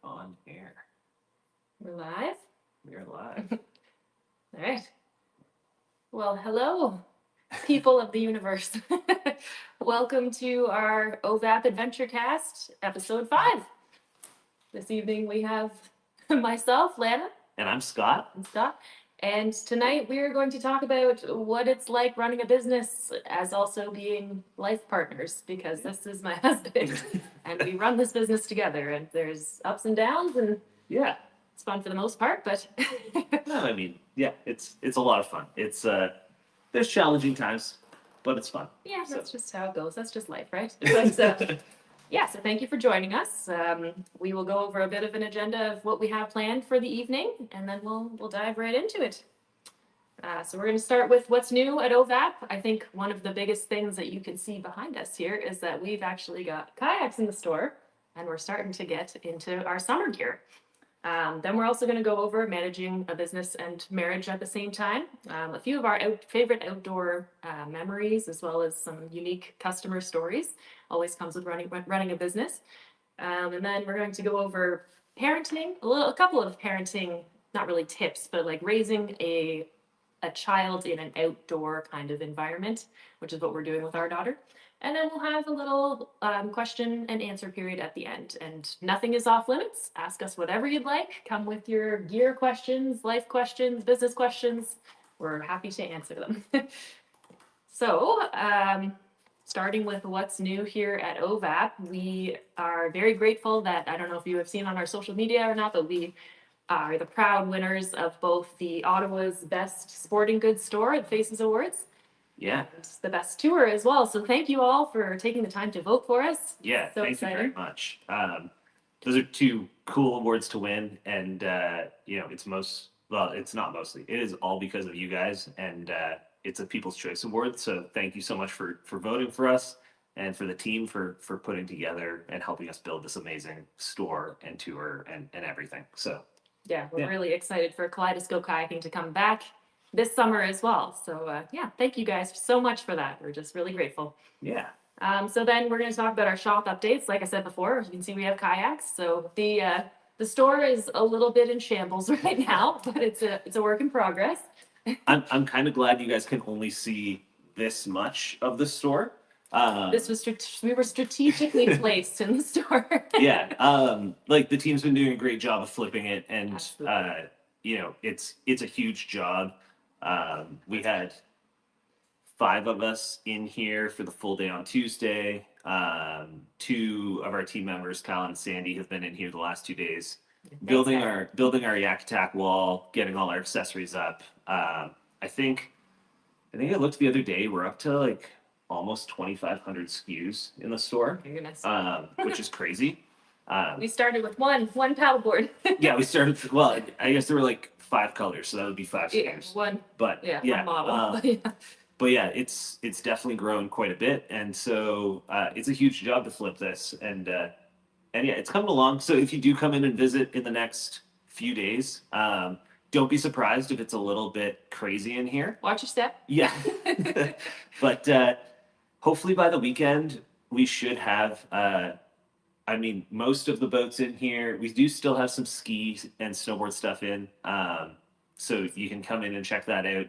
On air. We're live? We are live. All right. Well, hello, people of the universe. Welcome to our OVAP Adventure Cast, episode 5. This evening we have myself, Lana. And I'm Scott. And Scott. And tonight we are going to talk about what it's like running a business as also being life partners, because this is my husband and we run this business together, and there's ups and downs, and yeah, it's fun for the most part, but no, I mean, yeah, it's a lot of fun. It's there's challenging times, but it's fun. Yeah, that's just how it goes. That's just life, right? But yeah, so thank you for joining us. We will go over a bit of an agenda of what we have planned for the evening, and then we'll dive right into it. So we're going to start with what's new at OVAP. I think one of the biggest things that you can see behind us here is that we've actually got kayaks in the store, and we're starting to get into our summer gear. Then we're also going to go over managing a business and marriage at the same time. A few of our favorite outdoor memories, as well as some unique customer stories, always comes with running a business. And then we're going to go over parenting, a couple of parenting, not really tips, but like raising a child in an outdoor kind of environment, which is what we're doing with our daughter. And then we'll have a little question and answer period at the end. And nothing is off limits. Ask us whatever you'd like. Come with your gear questions, life questions, business questions. We're happy to answer them. So, starting with what's new here at OVAP, we are very grateful that, I don't know if you have seen on our social media or not, but we are the proud winners of both the Ottawa's Best Sporting Goods Store at Faces Awards. Yeah. And the best tour as well. So thank you all for taking the time to vote for us. Yeah, So thank exciting. you very much. Those are two cool awards to win, and it's it's not mostly. It is all because of you guys, and it's a People's Choice Award. So thank you so much for voting for us, and for the team for putting together and helping us build this amazing store and tour and everything. So yeah, we're really excited for Kaleidoscope Kayaking to come back this summer as well. So yeah, thank you guys so much for that. We're just really grateful. Yeah. So then we're going to talk about our shop updates. Like I said before, you can see we have kayaks. So the store is a little bit in shambles right now, but it's a work in progress. I'm kind of glad you guys can only see this much of the store. We were strategically placed in the store. Yeah, like the team's been doing a great job of flipping it, and it's a huge job. We had 5 of us in here for the full day on Tuesday. 2 of our team members, Kyle and Sandy, have been in here the last 2 days, building our Yak Attack wall, getting all our accessories up. I think I looked the other day. We're up to like almost 2,500 SKUs in the store, which is crazy. We started with one paddleboard. Yeah, we started. Well, I guess there were like 5 colors, so that would be 5 SKUs. One model. But yeah, it's definitely grown quite a bit, and so it's a huge job to flip this, and yeah, it's coming along. So if you do come in and visit in the next few days, don't be surprised if it's a little bit crazy in here. Watch your step. Yeah, but hopefully by the weekend we should have. Most of the boats in here. We do still have some ski and snowboard stuff in, so you can come in and check that out.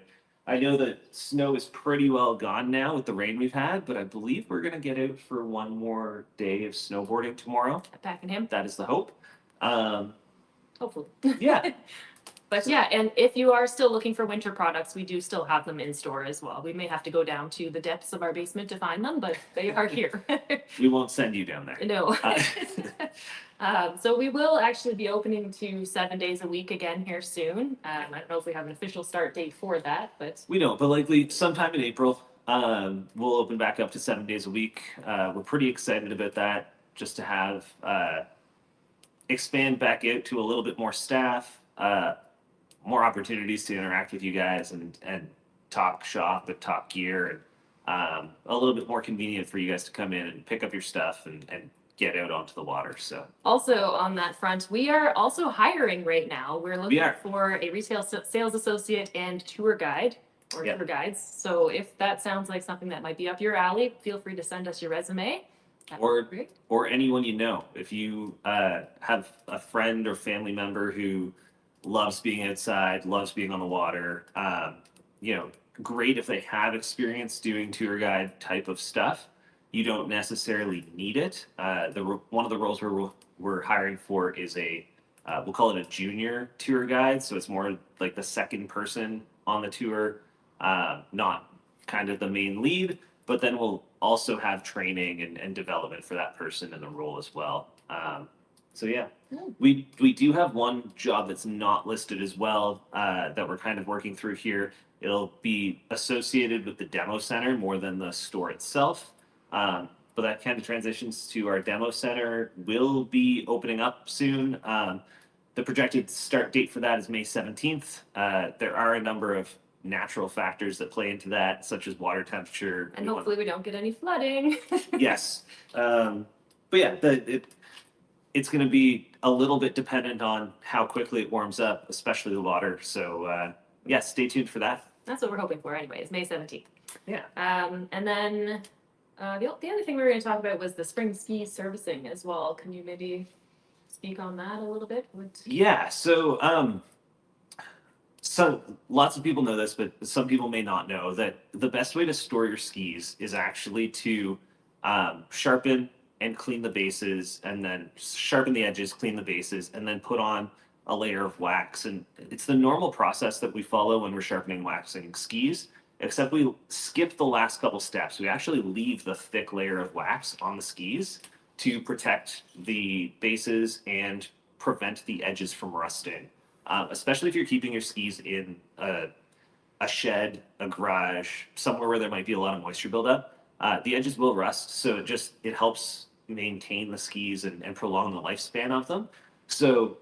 I know the snow is pretty well gone now with the rain we've had, but I believe we're going to get out for one more day of snowboarding tomorrow. Packing him. That is the hope. Hopefully. Yeah. But yeah, and if you are still looking for winter products, we do still have them in store as well. We may have to go down to the depths of our basement to find them, but they are here. We won't send you down there. No. So we will actually be opening to 7 days a week again here soon. I don't know if we have an official start date for that, but we don't. But likely sometime in April, we'll open back up to 7 days a week. We're pretty excited about that, just to have expand back out to a little bit more staff. More opportunities to interact with you guys and talk shop and talk gear, and a little bit more convenient for you guys to come in and pick up your stuff and get out onto the water. So also on that front, we are also hiring right now. We're looking for a retail sales associate and tour guide or tour guides. So if that sounds like something that might be up your alley, feel free to send us your resume. Great. or anyone you know. If you have a friend or family member who loves being outside, loves being on the water, you know, great if they have experience doing tour guide type of stuff. You don't necessarily need it. One of the roles we're hiring for is we'll call it a junior tour guide, so it's more like the second person on the tour, not kind of the main lead, but then we'll also have training and development for that person in the role as well. So yeah, we do have one job that's not listed as well, that we're kind of working through here. It'll be associated with the demo center more than the store itself. But that kind of transitions to our demo center. Will be opening up soon. The projected start date for that is May 17th. There are a number of natural factors that play into that, such as water temperature. And hopefully we don't get any flooding. Yes. But yeah, it's going to be a little bit dependent on how quickly it warms up, especially the water. So yeah, stay tuned for that. That's what we're hoping for anyways, May 17th. Yeah. And then the other thing we were going to talk about was the spring ski servicing as well. Can you maybe speak on that a little bit? Yeah, so lots of people know this, but some people may not know that the best way to store your skis is actually to sharpen and clean the bases, and then sharpen the edges, clean the bases, and then put on a layer of wax. And it's the normal process that we follow when we're sharpening and waxing skis, except we skip the last couple steps. We actually leave the thick layer of wax on the skis to protect the bases and prevent the edges from rusting. Especially if you're keeping your skis in a shed, a garage, somewhere where there might be a lot of moisture buildup. The edges will rust, so it helps maintain the skis and prolong the lifespan of them. So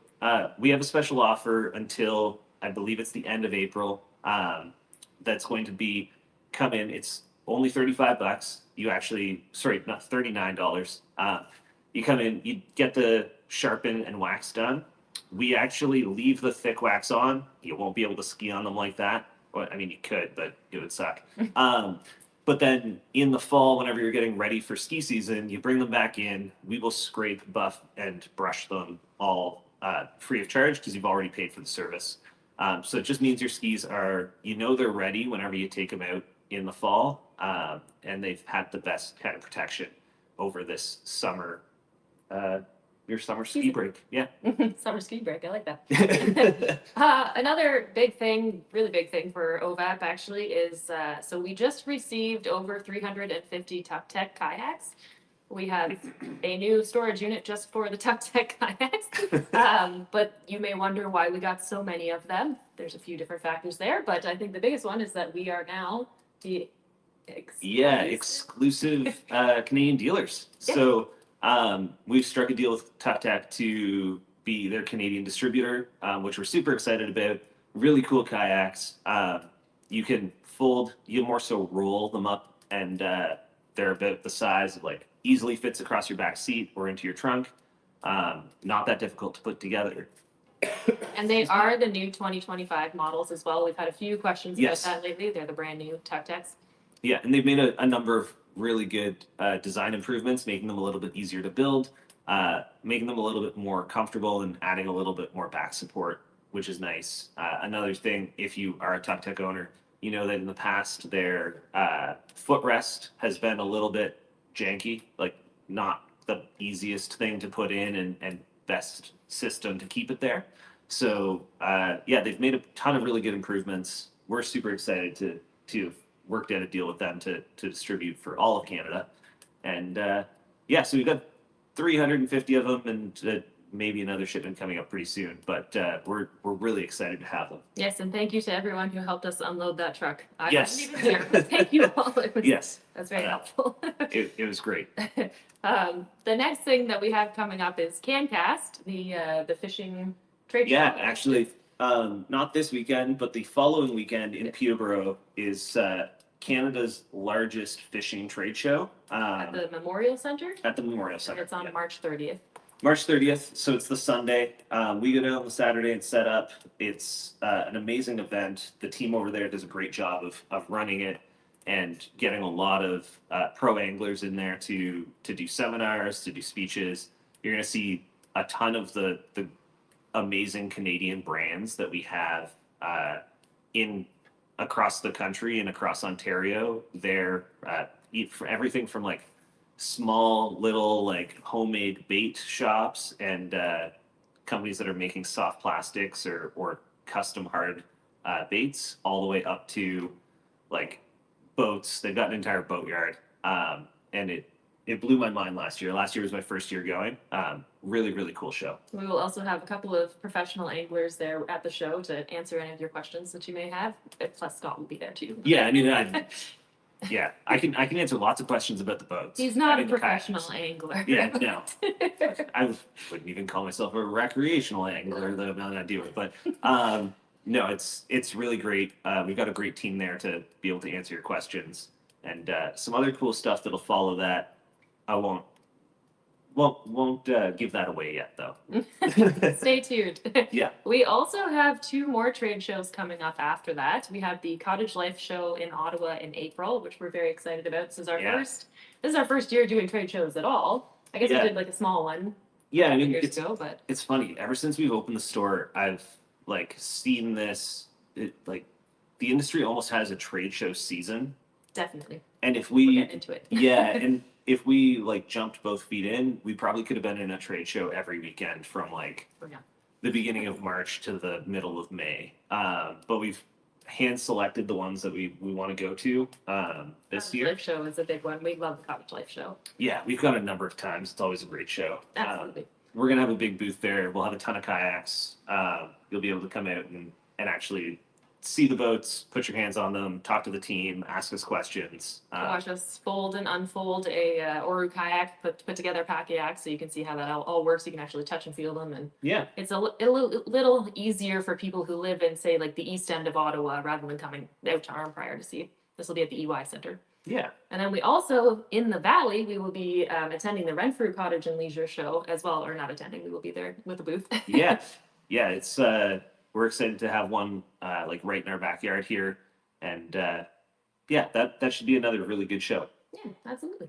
we have a special offer until I believe it's the end of April. That's going to be come in. It's only $35. You actually, sorry, not $39. You come in, you get the sharpen and wax done. We actually leave the thick wax on. You won't be able to ski on them like that. Well, I mean, you could, but it would suck. But then in the fall, whenever you're getting ready for ski season, you bring them back in. We will scrape, buff, and brush them all free of charge because you've already paid for the service. So it just means your skis are, they're ready whenever you take them out in the fall, and they've had the best kind of protection over this summer. Your summer ski break, yeah. Summer ski break, I like that. Another big thing, really big thing for OVAP actually is, so we just received over 350 Tuck Tech kayaks. We have a new storage unit just for the Tuck Tech kayaks, but you may wonder why we got so many of them. There's a few different factors there, but I think the biggest one is that we are now the exclusive Canadian dealers. Yeah. So we've struck a deal with Tuck Tech to be their Canadian distributor, which we're super excited about. Really cool kayaks. You can fold, you more so roll them up, and they're about the size of easily fits across your back seat or into your trunk. Not that difficult to put together. And they are the new 2025 models as well. We've had a few questions about that lately. They're the brand new Tuck Techs. Yeah, and they've made a number of really good design improvements, making them a little bit easier to build, making them a little bit more comfortable, and adding a little bit more back support, which is nice. Another thing, if you are a Tuck Tech owner, you know that in the past their footrest has been a little bit janky, not the easiest thing to put in and best system to keep it there. So yeah, they've made a ton of really good improvements. We're super excited to have worked out a deal with them to distribute for all of Canada. And yeah, so we've got 350 of them, and maybe another shipment coming up pretty soon. But we're really excited to have them. Yes, and thank you to everyone who helped us unload that truck. I wasn't even there, but thank you all. Yes, that's very helpful. It was great. The next thing that we have coming up is CanCast, the fishing trade show. Yeah, actually, not this weekend, but the following weekend in Peterborough is Canada's largest fishing trade show. At the Memorial Center? At the Memorial Center. And it's on March 30th. March 30th, so it's the Sunday. We go down on the Saturday and set up. It's an amazing event. The team over there does a great job of running it. and getting a lot of pro anglers in there to do seminars, to do speeches. You're going to see a ton of the amazing Canadian brands that we have in across the country and across Ontario. They're for everything from like small little like homemade bait shops and companies that are making soft plastics or custom hard baits, all the way up to like boats. They've got an entire boatyard, and it blew my mind last year. Last year was my first year going. Really, really cool show. We will also have a couple of professional anglers there at the show to answer any of your questions that you may have. Plus, Scott will be there too. Yeah, I mean, I can answer lots of questions about the boats. He's not I a mean, the professional kayaks. angler. Yeah, no. Wouldn't even call myself a recreational angler, though I'm not doing it. But no, it's really great. We've got a great team there to be able to answer your questions, and some other cool stuff that'll follow that. I won't give that away yet, though. Stay tuned. Yeah. We also have 2 more trade shows coming up after that. We have the Cottage Life show in Ottawa in April, which we're very excited about. This is our first year doing trade shows at all. I guess we did like a small one. Yeah, I mean, years ago, but it's funny. Ever since we've opened the store, I've like seen this. Like the industry almost has a trade show season. Definitely. And if We're we getting into it. yeah, and if we like jumped both feet in, we probably could have been in a trade show every weekend from like the beginning of March to the middle of May. But we've hand selected the ones that we want to go to this Cottage year. Life show is a big one. We love the Cottage Life show. Yeah, we've gone a number of times. It's always a great show. Absolutely. We're gonna have a big booth there. We'll have a ton of kayaks. You'll be able to come out and actually see the boats, put your hands on them, talk to the team, ask us questions. Watch us fold and unfold a Oru kayak, put together a kayak, so you can see how that all works. You can actually touch and feel them, and it's a little easier for people who live in, say, like the east end of Ottawa, rather than coming out to Arnprior to see. This will be at the EY Center. Yeah. And then we also, in the valley, we will be attending the Renfrew Cottage and Leisure show as well, or not attending. We will be there with a booth. Yeah. It's we're excited to have one like right in our backyard here, and that should be another really good show. Yeah, absolutely.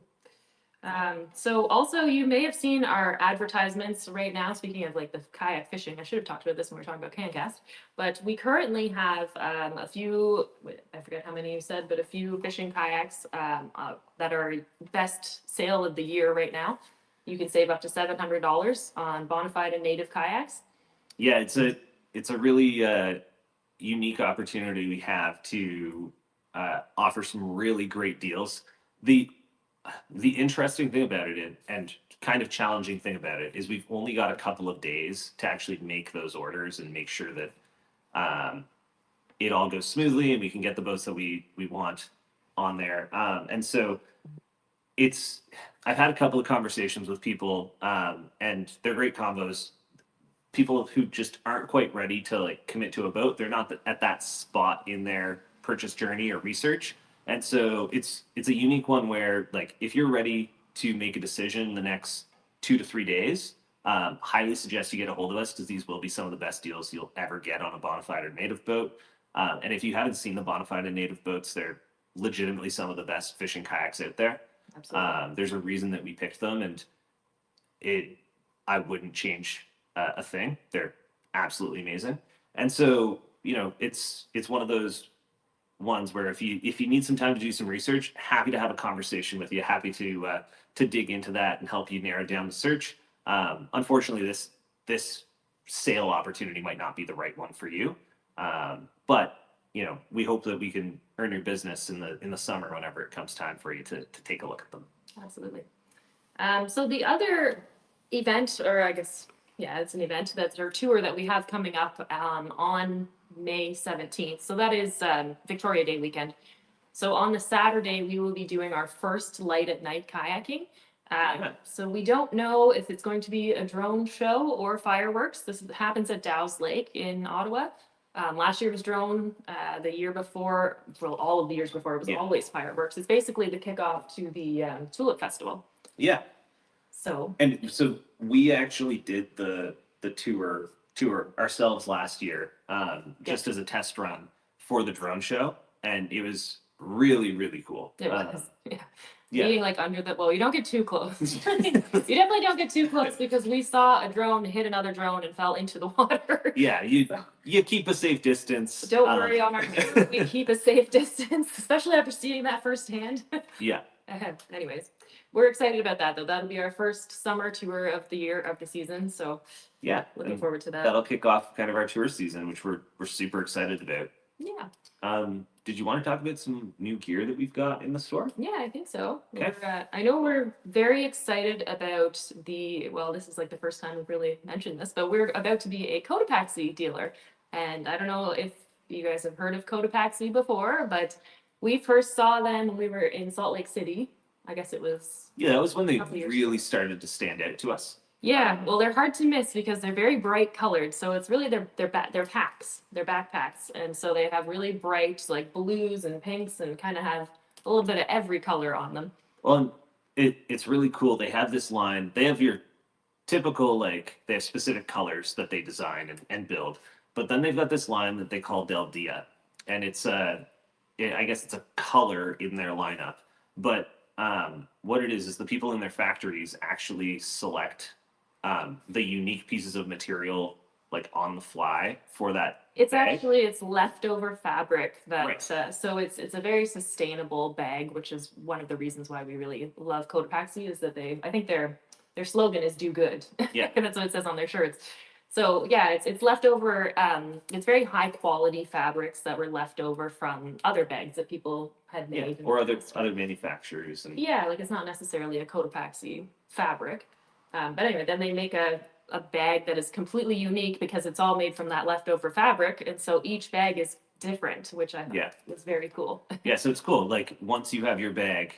So also you may have seen our advertisements right now. Speaking of like the kayak fishing, I should have talked about this when we were talking about CanCast, but we currently have a few, I forget how many you said, but a few fishing kayaks that are best sale of the year right now. You can save up to $700 on bona fide and native kayaks. Yeah, it's a really unique opportunity we have to offer some really great deals. The interesting thing about it, and kind of challenging thing about it, is we've only got a couple of days to actually make those orders and make sure that it all goes smoothly and we can get the boats that we want on there. And so I've had a couple of conversations with people, and they're great combos. People who just aren't quite ready to like commit to a boat. They're not at that spot in their purchase journey or research. And so it's a unique one where like if you're ready to make a decision in the next 2 to 3 days, highly suggest you get a hold of us, because these will be some of the best deals you'll ever get on a bona fide or native boat. And if you haven't seen the bona fide and native boats, they're legitimately some of the best fishing kayaks out there. Absolutely. There's a reason that we picked them, and I wouldn't change a thing. They're absolutely amazing. And so, it's one of those ones where if you need some time to do some research, happy to have a conversation with you, happy to dig into that and help you narrow down the search. Unfortunately, this sale opportunity might not be the right one for you, but we hope that we can earn your business in the summer whenever it comes time for you to take a look at them. Absolutely. So the other event, or I guess, it's an event, that's our tour that we have coming up on May 17th. So that is Victoria Day weekend. So on the Saturday, we will be doing our first light at night kayaking. So we don't know if it's going to be a drone show or fireworks. This happens at Dow's Lake in Ottawa. Last year was drone. The year before, well, all of the years before, it was always fireworks. It's basically the kickoff to the Tulip Festival. Yeah. So we actually did the tour ourselves last year, just as a test run for the drone show, and it was really, really cool. It was, yeah. Yeah. Being like under the, well, you don't get too close. You definitely don't get too close because we saw a drone hit another drone and fell into the water. Yeah, you keep a safe distance. Don't worry, on our tour, we keep a safe distance, especially after seeing that firsthand. Yeah. Anyways, we're excited about that though. That'll be our first summer tour of the year, of the season. So Yeah. looking forward to that. That'll kick off kind of our tour season, which we're super excited about. Yeah. Did you want to talk about some new gear that we've got in the store? Yeah, I think so. Okay. I know we're very excited about well, this is like the first time we've really mentioned this, but we're about to be a Cotopaxi dealer. And I don't know if you guys have heard of Cotopaxi before, but we first saw them when we were in Salt Lake City. I guess it was. Yeah, that was when they couple years really started to stand out to us. Yeah, well, they're hard to miss because they're very bright colored. So it's really their packs, their backpacks, and so they have really bright like blues and pinks and kind of have a little bit of every color on them. Well, it's really cool. They have this line. They have your typical they have specific colors that they design and build, but then they've got this line that they call Del Dia, and I guess it's a color in their lineup. But what it is the people in their factories actually select the unique pieces of material like on the fly for that. It's bag. actually it's leftover fabric that Right. So it's a very sustainable bag, which is one of the reasons why we really love Cotopaxi is that I think their slogan is "Do Good." Yeah. That's what it says on their shirts. So yeah, it's leftover. It's very high quality fabrics that were left over from other bags that people had Yeah, made. or other manufacturers and Yeah, like it's not necessarily a Cotopaxi fabric. But anyway, then they make a bag that is completely unique because it's all made from that leftover fabric. And so each bag is different, which I thought was very cool. Yeah, so it's cool. Like once you have your bag,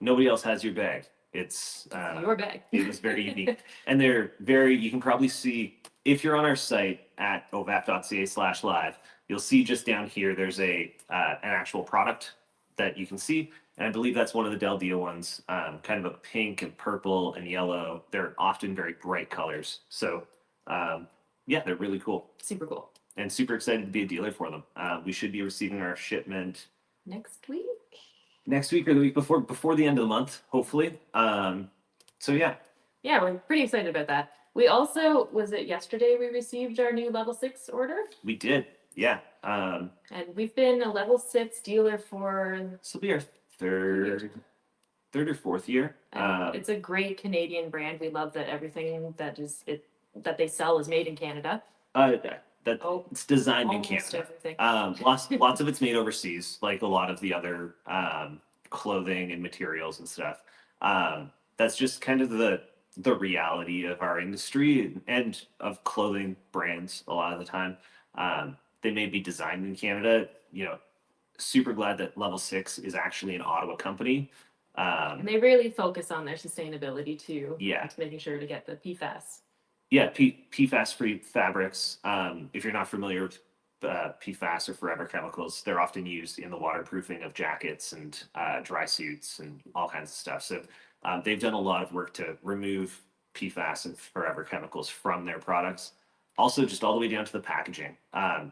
nobody else has your bag. It's your bag. It was very unique. And you can probably see if you're on our site at ovap.ca/live, you'll see just down here there's an actual product that you can see. And I believe that's one of the Del Dia ones, kind of a pink and purple and yellow. They're often very bright colors. So, yeah, they're really cool. Super cool. And super excited to be a dealer for them. We should be receiving our shipment next week or the week before the end of the month, hopefully. So, yeah. Yeah, we're pretty excited about that. We also, was it yesterday we received our new level 6 order? We did, yeah. And we've been a level 6 dealer for... This will be our third or fourth year. It's a great Canadian brand. We love that everything that they sell is made in Canada. It's designed in Canada. Everything. Lots of it's made overseas, like a lot of the other clothing and materials and stuff. That's just kind of the reality of our industry and of clothing brands a lot of the time. They may be designed in Canada, super glad that Level 6 is actually an Ottawa company. And they really focus on their sustainability too. Yeah. Making sure to get the PFAS. Yeah, PFAS-free fabrics. If you're not familiar with PFAS or forever chemicals, they're often used in the waterproofing of jackets and dry suits and all kinds of stuff. So they've done a lot of work to remove PFAS and forever chemicals from their products. Also, just all the way down to the packaging.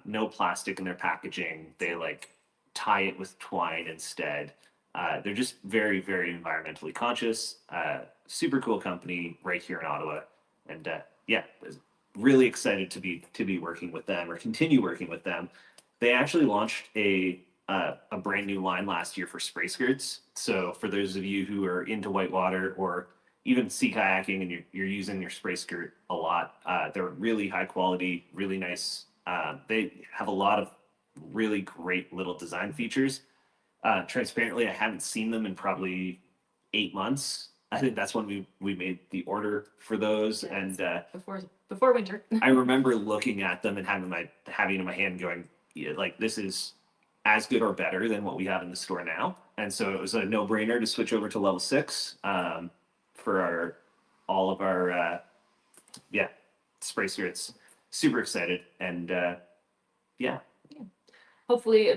No plastic in their packaging. They tie it with twine instead. They're just very, very environmentally conscious. Super cool company right here in Ottawa. And yeah, really excited to be working with them or continue working with them. They actually launched a brand new line last year for spray skirts. So for those of you who are into whitewater or even sea kayaking and you're using your spray skirt a lot, they're really high quality, really nice. They have a lot of really great little design features. Transparently, I haven't seen them in probably 8 months. I think that's when we made the order for those, and before winter. I remember looking at them and having it in my hand, going, yeah, this is as good or better than what we have in the store now. And so it was a no-brainer to switch over to Level 6 for all of our spray skirts. Super excited, and yeah. Hopefully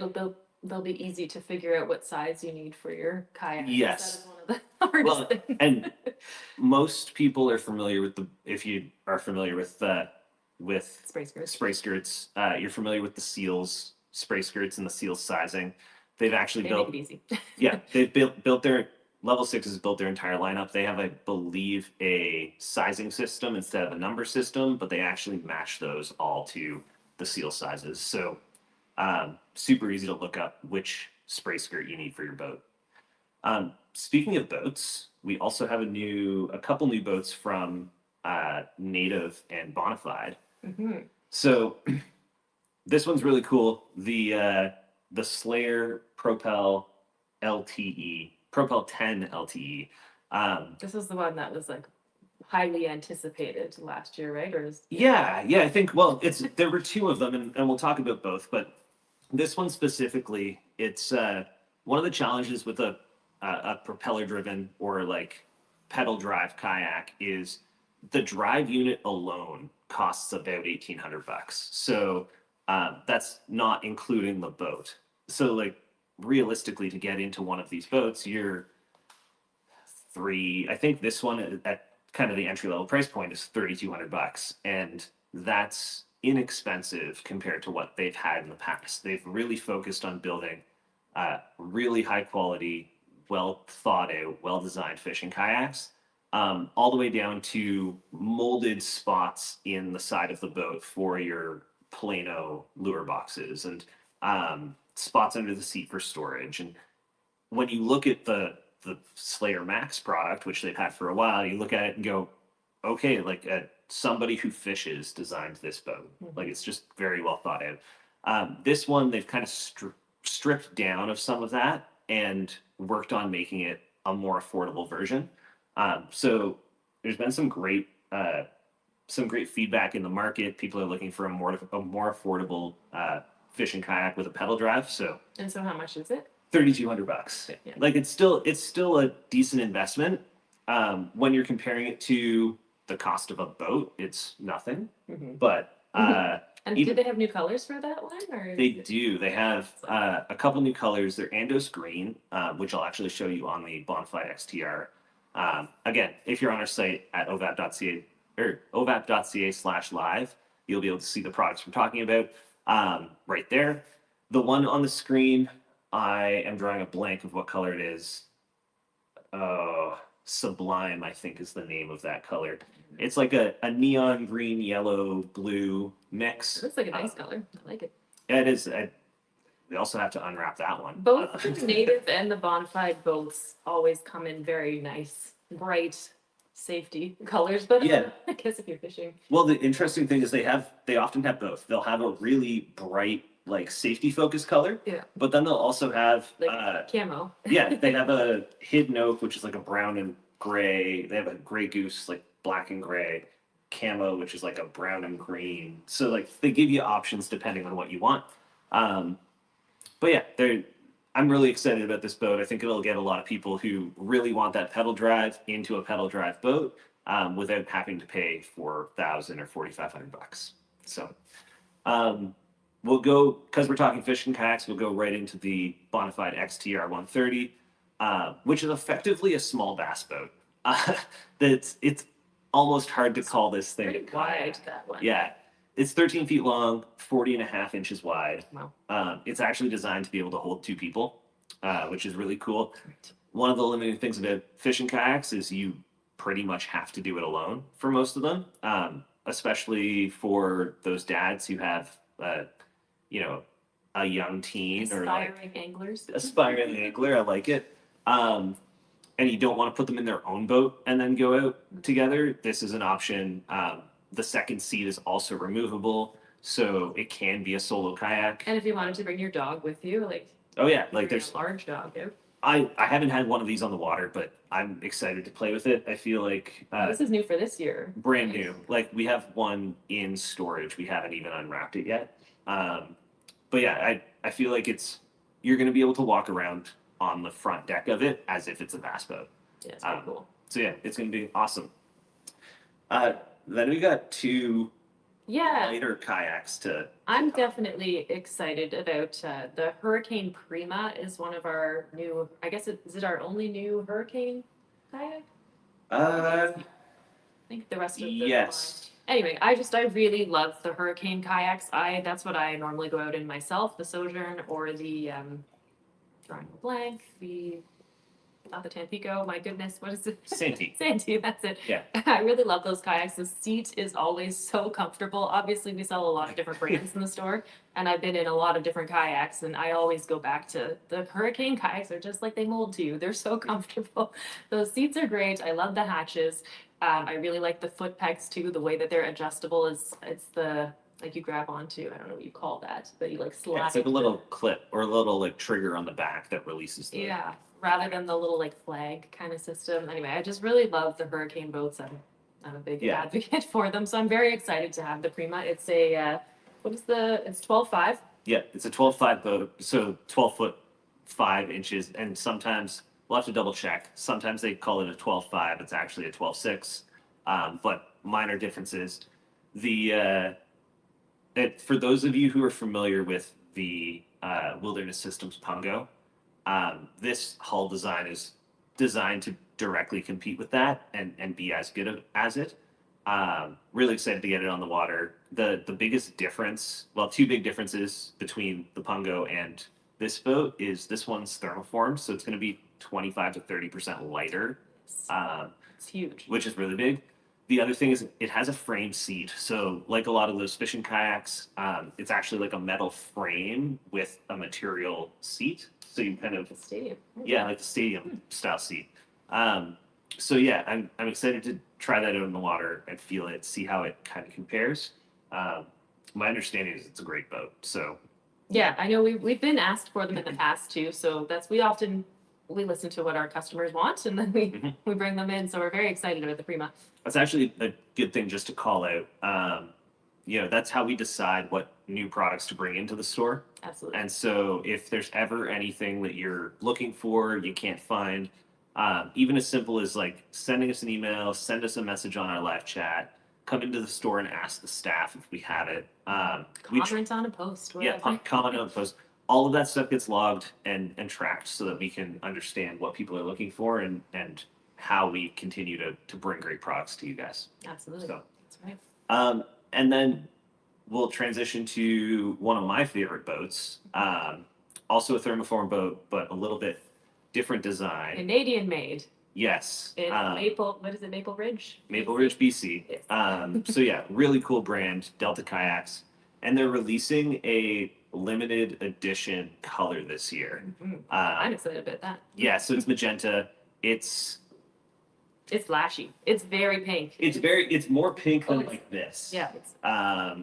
they'll be easy to figure out what size you need for your kayak. Yes. That is one of the hardest things. And most people are familiar with if you are familiar with spray skirts. You're familiar with the Seals spray skirts and the Seals sizing. they've actually They built. make it easy. Yeah, they've built their level 6 has built their entire lineup. They have, I believe, a sizing system instead of a number system, but they actually match those all to the seal sizes. So super easy to look up which spray skirt you need for your boat. Speaking of boats, we also have a couple new boats from Native and Bonafide. Mhm. So this one's really cool. The Slayer Propel 10 LTE. This is the one that was like highly anticipated last year, right? Or is Yeah. I think there were two of them, and we'll talk about both. But this one specifically, it's one of the challenges with a propeller driven or like pedal drive kayak is the drive unit alone costs about $1,800. So that's not including the boat. So like realistically, to get into one of these boats, you're three. I think this one at kind of the entry level price point is $3,200, and that's inexpensive compared to what they've had in the past. They've really focused on building really high quality, well thought out, well designed fishing kayaks, all the way down to molded spots in the side of the boat for your Plano lure boxes and spots under the seat for storage. And when you look at the Slayer Max product, which they've had for a while, you look at it and go, okay, like somebody who fishes designed this boat. Like it's just very well thought out. This one they've kind of stripped down of some of that and worked on making it a more affordable version. So there's been some great feedback in the market. People are looking for a more affordable fishing kayak with a pedal drive. So and so how much is it? $3,200. Yeah. Like it's still a decent investment. When you're comparing it to the cost of a boat, it's nothing. But and even, did they have new colors for that one? Or they do. They have a couple new colors. They're Andos Green, which I'll actually show you on the Bonafide XTR. Again, if you're on our site at ovap.ca or ovap.ca/live, you'll be able to see the products we're talking about right there. The one on the screen, I am drawing a blank of what color it is. Oh, Sublime, I think, is the name of that color. It's like a neon green, yellow, blue mix. It looks like a nice color. I like it. Yeah, it is. We also have to unwrap that one. Both the Native and the Bonafide boats always come in very nice, bright safety colors. But Yeah. I guess if you're fishing. Well, the interesting thing is they often have both. They'll have a really bright, like safety focused color. Yeah. But then they'll also have like camo. Yeah, they have a hidden oak, which is like a brown and gray. They have a gray goose, like black and gray. Camo, which is like a brown and green. So like they give you options depending on what you want. But yeah, I'm really excited about this boat. I think it'll get a lot of people who really want that pedal drive into a pedal drive boat without having to pay $4,000 or $4,500. So we'll go, because we're talking fishing kayaks, we'll go right into the Bonafide XTR 130, which is effectively a small bass boat. It's almost hard to call this thing Pretty wide, that one. Yeah. It's 13 feet long, 40.5 inches wide. Wow. It's actually designed to be able to hold two people, which is really cool. One of the limiting things about fishing kayaks is you pretty much have to do it alone for most of them, especially for those dads who have, a young teen or like aspiring angler. I like it. And you don't want to put them in their own boat and then go out together. This is an option. The second seat is also removable, so it can be a solo kayak. And if you wanted to bring your dog with you, there's a large dog. Yeah. I haven't had one of these on the water, but I'm excited to play with it. I feel like this is new for this year. Brand new. Like we have one in storage. We haven't even unwrapped it yet. But yeah, I feel like you're going to be able to walk around on the front deck of it as if it's a bass boat. Yeah, it's pretty cool. So yeah, it's going to be awesome. Then we got two lighter kayaks I'm definitely excited about the Hurricane Prima is one of our new, I guess is it our only new Hurricane kayak? I think the rest of the yes. line. Anyway, I really love the Hurricane kayaks. That's what I normally go out in myself, the Sojourn or the drawing a blank. Not the Tampico, my goodness, what is it? Santee. Santee, that's it. Yeah. I really love those kayaks. The seat is always so comfortable. Obviously, we sell a lot of different brands in the store, and I've been in a lot of different kayaks, and I always go back to the Hurricane kayaks are just like they mold to you. They're so comfortable. Those seats are great. I love the hatches. I really like the foot pegs too. The way that they're adjustable it's the like you grab onto. I don't know what you call that, but you like slide. Yeah, it's like a little clip or a little like trigger on the back that releases the. Yeah, rather than the little like flag kind of system. Anyway, I just really love the Hurricane boats. I'm a big advocate for them, so I'm very excited to have the Prima. It's a it's 12.5. Yeah, it's a 12.5 boat, so 12 foot 5 inches, and sometimes we'll have to double check. Sometimes they call it a 12.5. It's actually a 12.6, but minor differences. For those of you who are familiar with the Wilderness Systems Pungo, this hull design is designed to directly compete with that and be as good as it. Really excited to get it on the water. The biggest difference, well, two big differences between the Pungo and this boat is this one's thermoformed, so it's going to be 25 to 30% lighter. It's huge. Which is really big. The other thing is it has a frame seat. So like a lot of those fishing kayaks, it's actually like a metal frame with a material seat. So you kind of The stadium. yeah, like the stadium style seat. So yeah, I'm excited to try that out in the water and feel it, see how it kind of compares. My understanding is it's a great boat. So Yeah, I know we've been asked for them in the past too. So we listen to what our customers want, and then we bring them in. So we're very excited about the Prima. that's actually a good thing just to call out. That's how we decide what new products to bring into the store. Absolutely. And so if there's ever anything that you're looking for, you can't find, even as simple as like sending us an email, send us a message on our live chat, come into the store and ask the staff if we have it. Comment on a post. Whatever. Comment on a post. All of that stuff gets logged and tracked so that we can understand what people are looking for and how we continue to bring great products to you guys. Absolutely. So, that's right. And then we'll transition to one of my favorite boats, also a thermoform boat, but a little bit different design. Canadian made. Yes. In what is it, Maple Ridge? Maple Ridge, BC. Yes. So yeah, really cool brand, Delta Kayaks. And they're releasing a limited edition color this year. I'm excited about that. Yeah, so it's magenta. It's flashy. It's very pink. It's more pink than like this. Yeah.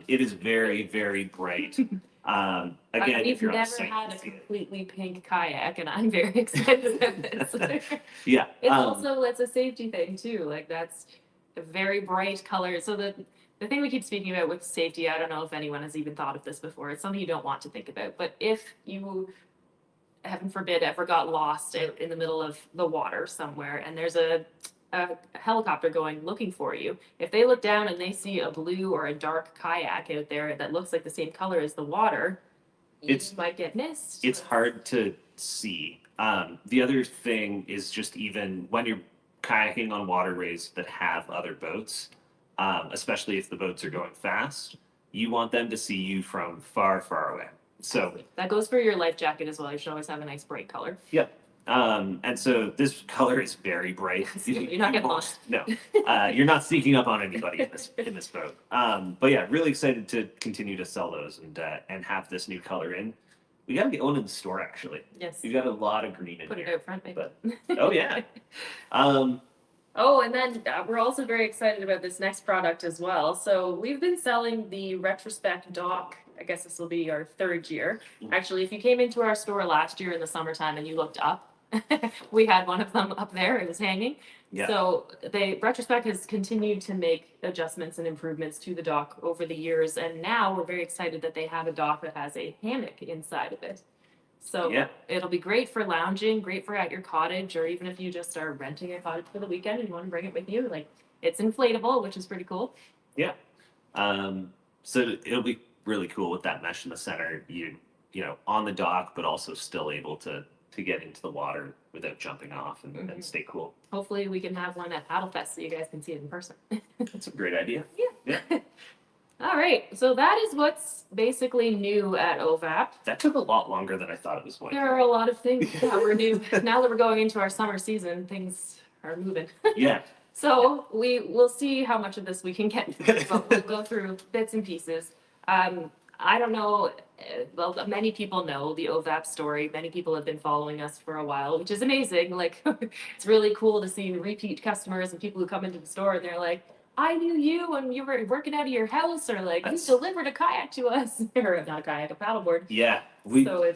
It is very, very bright. Again, we've if you're on never site, had you a see it. completely pink kayak, and I'm very excited about this. Yeah. It's a safety thing too. Like that's a very bright color. So the thing we keep speaking about with safety, I don't know if anyone has even thought of this before. It's something you don't want to think about. But if you, heaven forbid, ever got lost in the middle of the water somewhere, and there's a helicopter going looking for you, if they look down and they see a blue or a dark kayak out there that looks like the same color as the water, you might get missed. It's hard to see. The other thing is just even when you're kayaking on waterways that have other boats, especially if the boats are going fast, you want them to see you from far, far away. So that goes for your life jacket as well. You should always have a nice bright color. Yep. And so this color is very bright. You're not getting lost. No, you're not sneaking up on anybody in this boat. But yeah, really excited to continue to sell those and have this new color in. We got to get one in the store actually. Yes. We've got a lot of green in Put here. it out front, maybe. But, oh yeah. Oh, and then we're also very excited about this next product as well. So we've been selling the Retrospect dock. I guess this will be our third year. Actually, if you came into our store last year in the summertime and you looked up, we had one of them up there. It was hanging. Yeah. So the Retrospect has continued to make adjustments and improvements to the dock over the years. And now we're very excited that they have a dock that has a hammock inside of it. So Yeah. It'll be great for lounging, great for at your cottage, or even if you just are renting a cottage for the weekend and you want to bring it with you. Like, it's inflatable, which is pretty cool. Yeah. So it'll be really cool with that mesh in the center. You know, on the dock, but also still able to get into the water without jumping off and stay cool. Hopefully we can have one at Paddle Fest so you guys can see it in person. That's a great idea. Yeah. All right, so that is what's basically new at OVAP. That took a lot longer than I thought it was going There are a lot of things that were new. Now that we're going into our summer season, things are moving. Yeah. So we will see how much of this we can get through, but we'll go through bits and pieces. I don't know. Well, many people know the OVAP story. Many people have been following us for a while, which is amazing. Like, it's really cool to see repeat customers and people who come into the store and they're like, "I knew you when you were working out of your house," or like, "You delivered a kayak to us," or not a kayak, a paddleboard. Yeah. So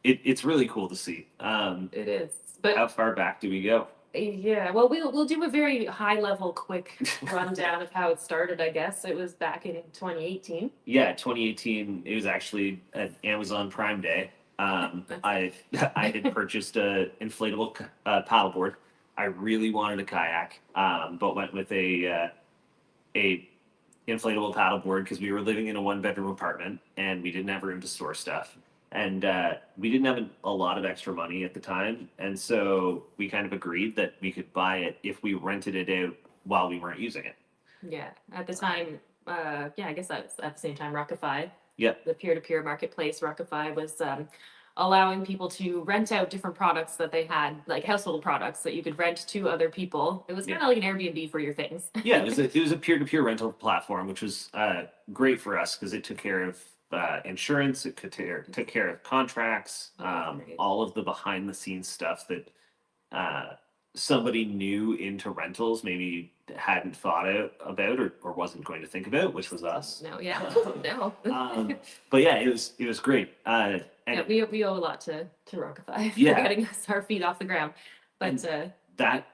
It's really cool to see. it is. But How far back do we go? yeah, well, we'll do a very high level, quick rundown of how it started. I guess it was back in 2018. Yeah, 2018. It was actually an Amazon Prime Day. I I had purchased a inflatable paddleboard. I really wanted a kayak, but went with a inflatable paddleboard because we were living in a one bedroom apartment and we didn't have room to store stuff. And we didn't have a lot of extra money at the time. And so we kind of agreed that we could buy it if we rented it out while we weren't using it. Yeah, at the time, yeah, I guess that was at the same time, Rockify, Yep. the peer to peer marketplace. Rockify was allowing people to rent out different products that they had, like household products that you could rent to other people. It was kind of like an Airbnb for your things. Yeah, it was a peer to peer rental platform, which was great for us because it took care of insurance, took care of contracts, all of the behind the scenes stuff that uh, somebody new into rentals maybe hadn't thought out about or wasn't going to think about, which was us. No, yeah, no. But yeah, it was great. Yeah, we owe a lot to Rockify for Yeah. getting us our feet off the ground. But That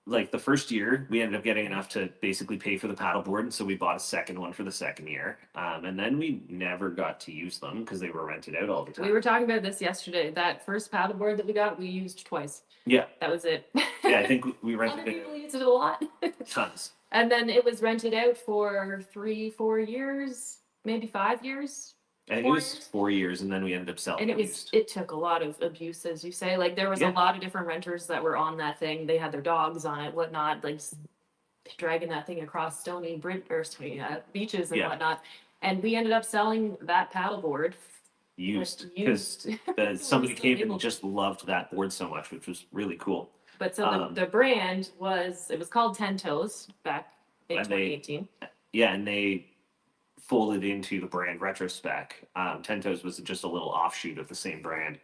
like the first year we ended up getting enough to basically pay for the paddleboard, and so we bought a second one for the second year, and then we never got to use them because they were rented out all the time. we were talking about this yesterday. That first paddleboard that we got, we used twice. Yeah. That was it. Yeah, I think we Other rented people it used it a lot. tons. And then it was rented out for 3, 4 years, maybe 5 years. I think it was 4 years, and then we ended up selling And it used. it took a lot of abuse, as you say. Like there was a Yeah. lot of different renters that were on that thing. They had their dogs on it, whatnot, like dragging that thing across stony beaches and Yeah. whatnot. And we ended up selling that paddleboard Used used. because somebody Still came able and to. just loved that board so much, which was really cool. But so the brand it was called Ten Toes back in And 2018. Yeah, and they folded into the brand Retrospec. Tentos was just a little offshoot of the same brand,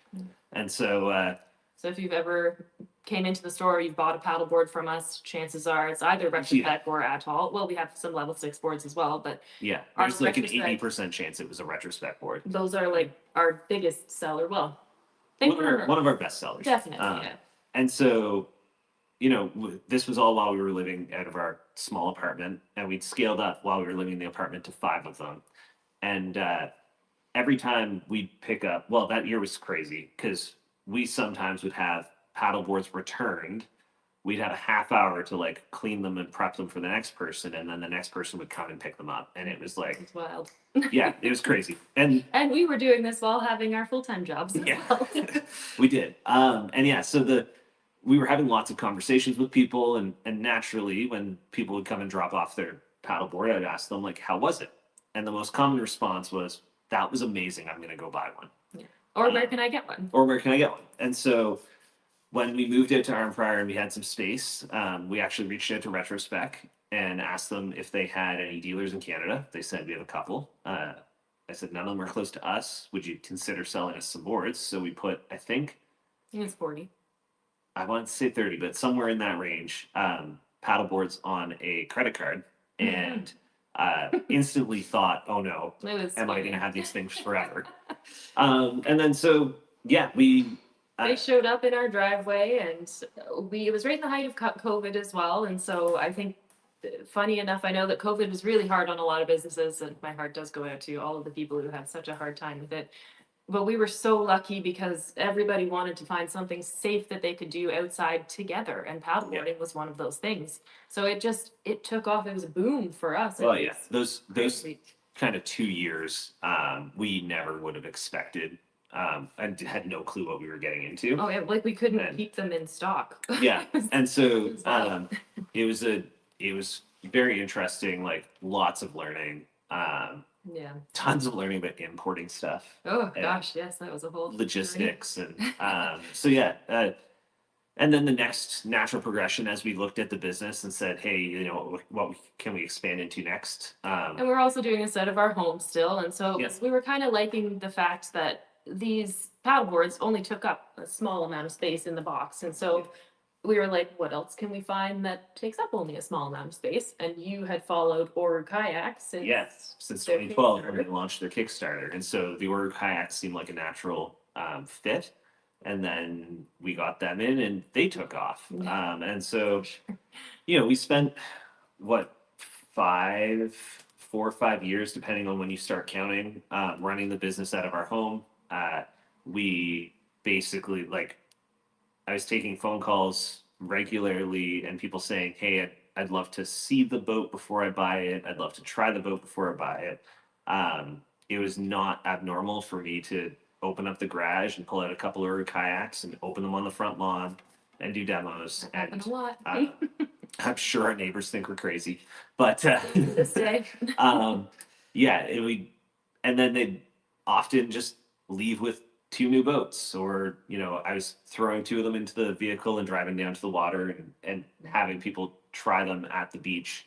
and so So if you've ever came into the store, you've bought a paddleboard from us, chances are it's either Retrospec or Atoll. Well, we have some level 6 boards as well, but yeah, our there's like an Retrospec- 80% chance it was a Retrospec board. those are like our biggest seller. Well, I think One of our best sellers. definitely, yeah. And so, you know, this was all while we were living out of our small apartment, and we'd scaled up while we were living in the apartment to 5 of them. And every time we'd pick up, well, that year was crazy because we sometimes would have paddleboards returned. We'd have a half hour to like clean them and prep them for the next person, and then the next person would come and pick them up. And it was like, It's wild. yeah, it was crazy. And we were doing this while having our full-time jobs as yeah, well. we did. And yeah, so we were having lots of conversations with people, and naturally, when people would come and drop off their paddleboard, I'd ask them like, "How was it?" And the most common response was, "That was amazing. I'm going to go buy one." Yeah. Or where can I get one? Or where can I get one? And so when we moved out to Arnprior and we had some space, we actually reached out to Retrospec and asked them if they had any dealers in Canada. They said we have a couple. I said none of them are close to us. Would you consider selling us some boards? So we put, I think, It's 40. I want to say 30, but somewhere in that range, paddle boards on a credit card, and instantly thought, oh no, am I going to have these things forever? And then so, yeah, they showed up in our driveway, and it was right in the height of COVID as well. And so I think, funny enough, I know that COVID was really hard on a lot of businesses, and my heart does go out to all of the people who had such a hard time with it. But we were so lucky because everybody wanted to find something safe that they could do outside together, and paddleboarding was one of those things. So it took off. It was a boom for us. Well, yeah, those kind of 2 years, we never would have expected. And had no clue what we were getting into. Oh yeah, like we couldn't keep them in stock. Yeah, and so it was very interesting. Like lots of learning. Yeah. Tons of learning about importing stuff, Oh and gosh, yes, that was a whole journey. logistics, and so yeah. And then the next natural progression, as we looked at the business and said, hey, what can we expand into next? And we're also doing this out of our home still, and so Yeah. we were kind of liking the fact that these paddleboards only took up a small amount of space in the box, and so we were like, what else can we find that takes up only a small amount of space? And you had followed Org Kayaks since Yes, since their 2012 when they Kickstarter. launched their Kickstarter, and so the Order Kayaks seemed like a natural fit. And then we got them in, and they took off. Yeah. And so, we spent what 4 or 5 years, depending on when you start counting, running the business out of our home. We basically I was taking phone calls regularly and people saying, hey, I'd love to see the boat before I buy it. I'd love to try the boat before I buy it. It was not abnormal for me to open up the garage and pull out a couple of kayaks and open them on the front lawn and do demos. That happened And a lot. I'm sure our neighbors think we're crazy, but This day. yeah, and then they'd often just leave with two new boats, or I was throwing two of them into the vehicle and driving down to the water and having people try them at the beach,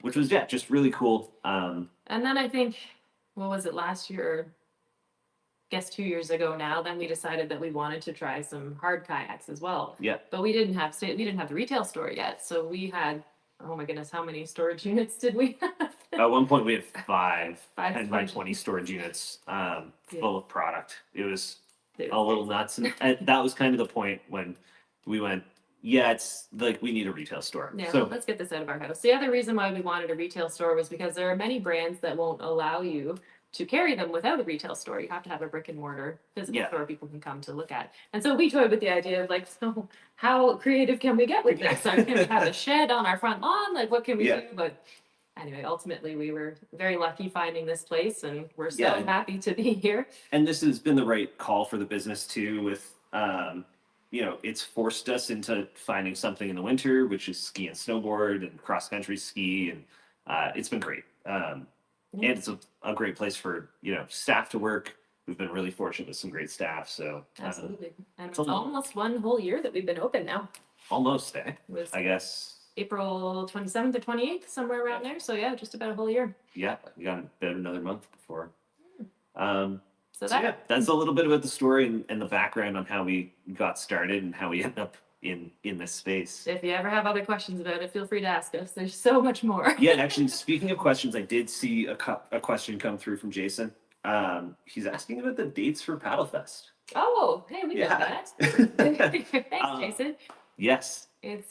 which was just really cool. And then I think, what was it last year? Or guess 2 years ago now. Then we decided that we wanted to try some hard kayaks as well. Yeah, But we didn't have the retail store yet, so we had, oh my goodness, how many storage units did we have? at one point we had five Five 10 by 20 storage units, full of product. It was a little nuts, and that was kind of the point when we went, yeah, it's like we need a retail store. Yeah, So well, let's get this out of our house. The other reason why we wanted a retail store was because there are many brands that won't allow you to carry them without a retail store. You have to have a brick and mortar physical store people can come to look at. And so we toyed with the idea of so how creative can we get with this? Can we have a shed on our front lawn? Like, what can we do? But anyway, ultimately we were very lucky finding this place, and we're so happy to be here. And this has been the right call for the business too, with it's forced us into finding something in the winter, which is ski and snowboard and cross country ski, and it's been great. And it's a great place for staff to work. We've been really fortunate with some great staff. So absolutely, and it's almost one whole year that we've been open now. Almost, I guess April 27th or 28th, somewhere around there. So yeah, just about a whole year. Yeah, we got about another month before. So that's a little bit about the story and the background on how we got started and how we ended up in this space. If you ever have other questions about it, feel free to ask us. There's so much more. Yeah, actually, speaking of questions, I did see a question come through from Jason. He's asking about the dates for Paddlefest. Oh, hey, we got that. Thanks, Jason. Yes. It's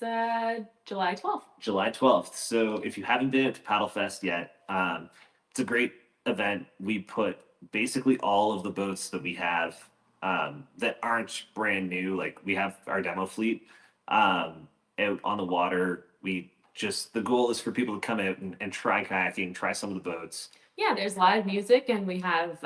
July 12th. July 12th. So if you haven't been to Paddlefest yet, it's a great event. We put basically all of the boats that we have that aren't brand new. Like, we have our demo fleet out on the water. The goal is for people to come out and try kayaking, try some of the boats. Yeah, there's live music, and we have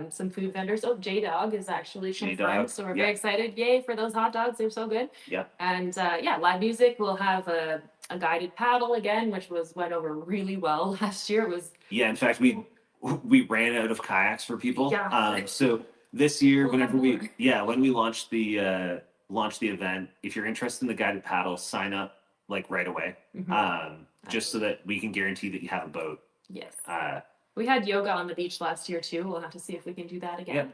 some food vendors. Oh, J-Dog is actually confirmed, so we're very excited. Yay for those hot dogs, they're so good. Yeah. And live music. We'll have a guided paddle again, which went over really well last year. It was in fact, we ran out of kayaks for people. Yeah. So this year, when we launched the event, if you're interested in the guided paddle, sign up right away. Just so that we can guarantee that you have a boat. Yes. We had yoga on the beach last year too. We'll have to see if we can do that again.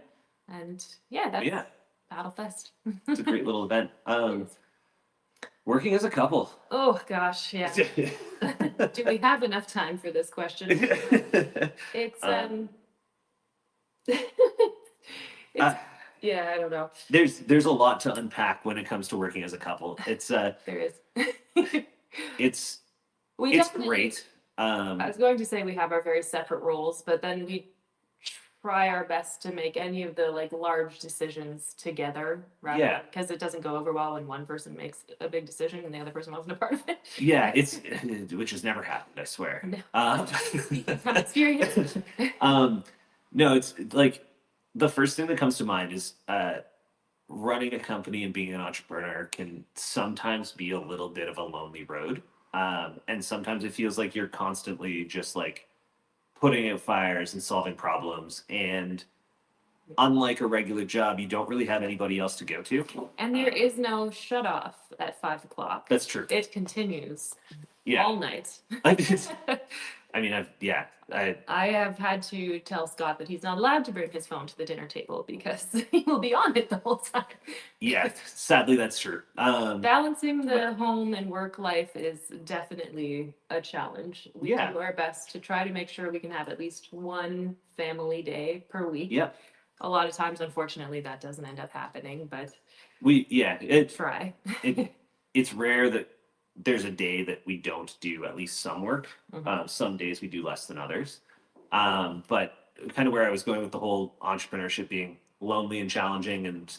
Yeah. And that's Paddlefest. It's a great little event. Working as a couple. Oh gosh, yeah. Do we have enough time for this question? It's yeah, I don't know. There's a lot to unpack when it comes to working as a couple. It's there is. it's great. I was going to say we have our very separate roles, but then we try our best to make any of the large decisions together, rather because it doesn't go over well when one person makes a big decision and the other person wasn't a part of it. Yeah, which has never happened, I swear. No. From experience. No, it's the first thing that comes to mind is running a company and being an entrepreneur can sometimes be a little bit of a lonely road. And sometimes it feels like you're constantly just putting out fires and solving problems. And unlike a regular job, you don't really have anybody else to go to. And there is no shut off at 5 o'clock. That's true. It continues Yeah. all night. I mean, I have had to tell Scott that he's not allowed to bring his phone to the dinner table because he will be on it the whole time. Yeah, sadly, that's true. Balancing the home and work life is definitely a challenge. We do our best to try to make sure we can have at least one family day per week. Yeah. A lot of times, unfortunately, that doesn't end up happening, but try. It's rare that there's a day that we don't do at least some work. Mhm. Some days we do less than others. But kind of where I was going with the whole entrepreneurship being lonely and challenging and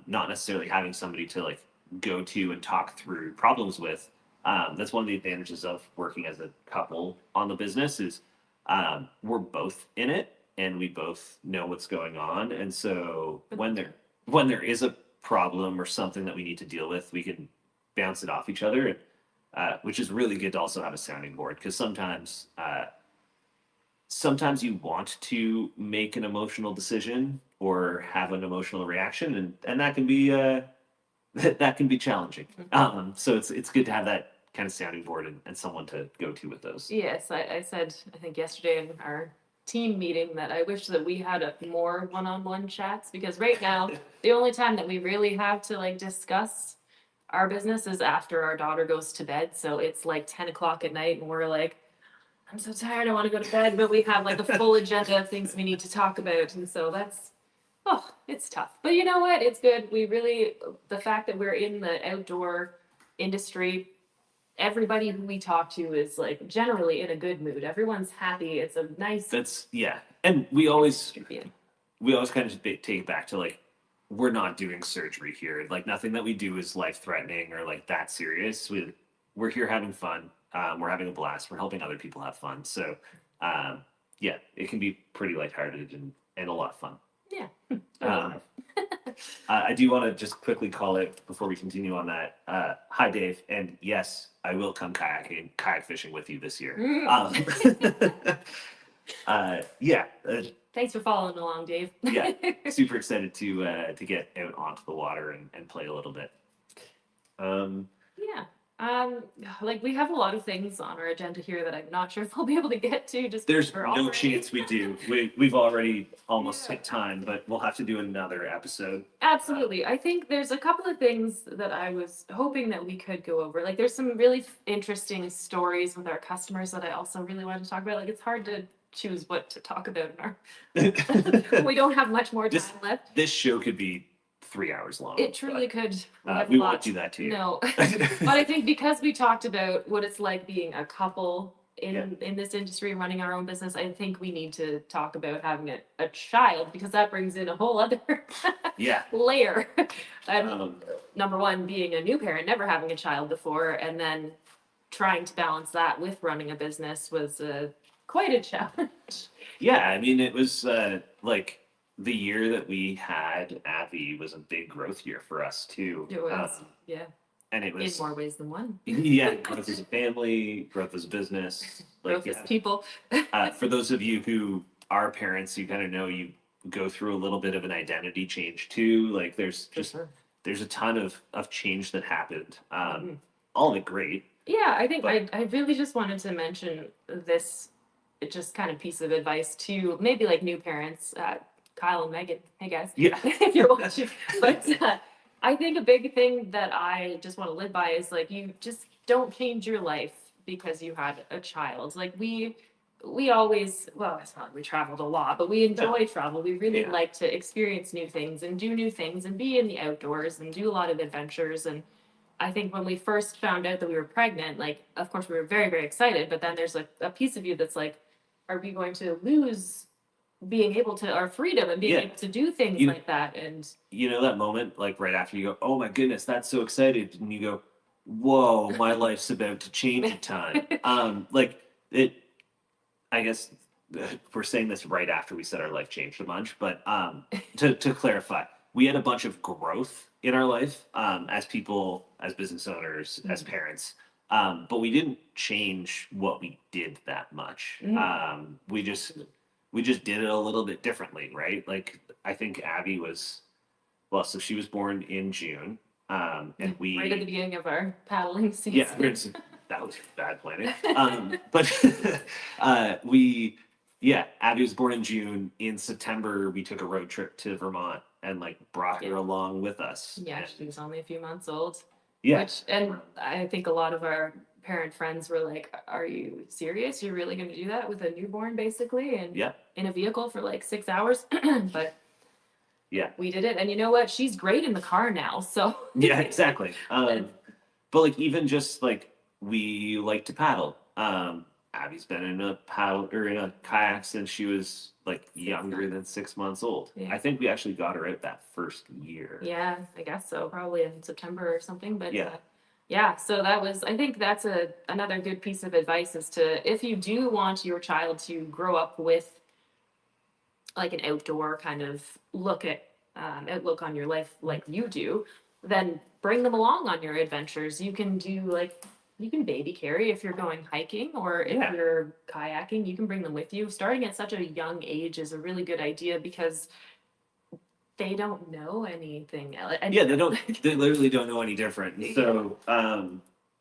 not necessarily having somebody to like go to and talk through problems with. That's one of the advantages of working as a couple on the business is we're both in it and we both know what's going on. And so when there is a problem or something that we need to deal with, we can bounce it off each other, which is really good to also have a sounding board because sometimes you want to make an emotional decision or have an emotional reaction, and that can be that can be challenging. So it's good to have that kind of sounding board and someone to go to with those. Yes, I said, I think yesterday in our team meeting that I wish that we had more one-on-one chats because right now the only time that we really have to like discuss our business is after our daughter goes to bed. So it's like 10 o'clock at night and we're like, I'm so tired, I want to go to bed, but we have like a full agenda of things we need to talk about. And so it's tough. But you know what? It's good. The fact that we're in the outdoor industry, everybody who we talk to is like generally in a good mood. Everyone's happy. It's a nice. And we always kind of take it back to like, we're not doing surgery here. Like nothing that we do is life threatening or like that serious. We're here having fun. We're having a blast. We're helping other people have fun. So, it can be pretty lighthearted and a lot of fun. Yeah. I do want to just quickly call it before we continue on that. Hi, Dave. And yes, I will come kayak fishing with you this year. Thanks for following along, Dave. Super excited to get out onto the water and play a little bit. Like we have a lot of things on our agenda here that I'm not sure if I'll be able to get to. There's no chance we do. We've already almost hit time, but we'll have to do another episode. Absolutely. I think there's a couple of things that I was hoping that we could go over. Like there's some really interesting stories with our customers that I also really want to talk about. Like it's hard to choose what to talk about in our we don't have much more time left. This show could be 3 hours long. It truly could. We won't do that to you. No. But I think because we talked about what it's like being a couple in this industry, running our own business, I think we need to talk about having a child because that brings in a whole other layer. Number one, being a new parent, never having a child before, and then trying to balance that with running a business was quite a challenge. Yeah, I mean, it was like the year that we had Abby was a big growth year for us too. It was, and it was in more ways than one. Growth as a family, growth as a business, growth as people. For those of you who are parents, you kind of know you go through a little bit of an identity change too. Like there's a ton of change that happened. All of it great. Yeah, I think I really just wanted to mention this just kind of piece of advice to maybe like new parents, Kyle and Megan. Hey guys, if you're watching. But I think a big thing that I just want to live by is like you just don't change your life because you had a child. Like we always, well, it's not we traveled a lot, but we enjoy travel. We really like to experience new things and do new things and be in the outdoors and do a lot of adventures. And I think when we first found out that we were pregnant, like of course we were very, very excited, but then there's like a piece of you that's like, are we going to lose being able to our freedom and being able to do things like that? And you know that moment like right after you go, oh my goodness, that's so excited, and you go, whoa, my life's about to change a ton. Like it, I guess we're saying this right after we said our life changed a bunch, but to clarify, we had a bunch of growth in our life as people, as business owners, as parents. But we didn't change what we did that much. We just did it a little bit differently, right? Like I think Abby was well, so she was born in June, and we right at the beginning of our paddling season. yeah, that was bad planning. But Abby was born in June. In September, we took a road trip to Vermont and like brought her along with us. Yeah, and, she was only a few months old. yeah, And I think a lot of our parent friends were like, "Are you serious? You're really going to do that with a newborn, basically, and yeah, in a vehicle for like 6 hours?" But yeah, we did it, and you know what? She's great in the car now. So yeah, exactly. But like even just like we like to paddle. Abby's been in a paddle or in a kayak since she was like younger than 6 months old. Yeah. I think we actually got her out that first year. Yeah, I guess so. Probably in September or something. But Yeah. yeah. So that was. I think that's another good piece of advice is to if you do want your child to grow up with like an outdoor kind of outlook on your life like you do, then bring them along on your adventures. You can do like you can baby carry if you're going hiking or if Yeah. you're kayaking, you can bring them with you. Starting at such a young age is a really good idea because they don't know anything else. Yeah, they don't. They literally don't know any different. So,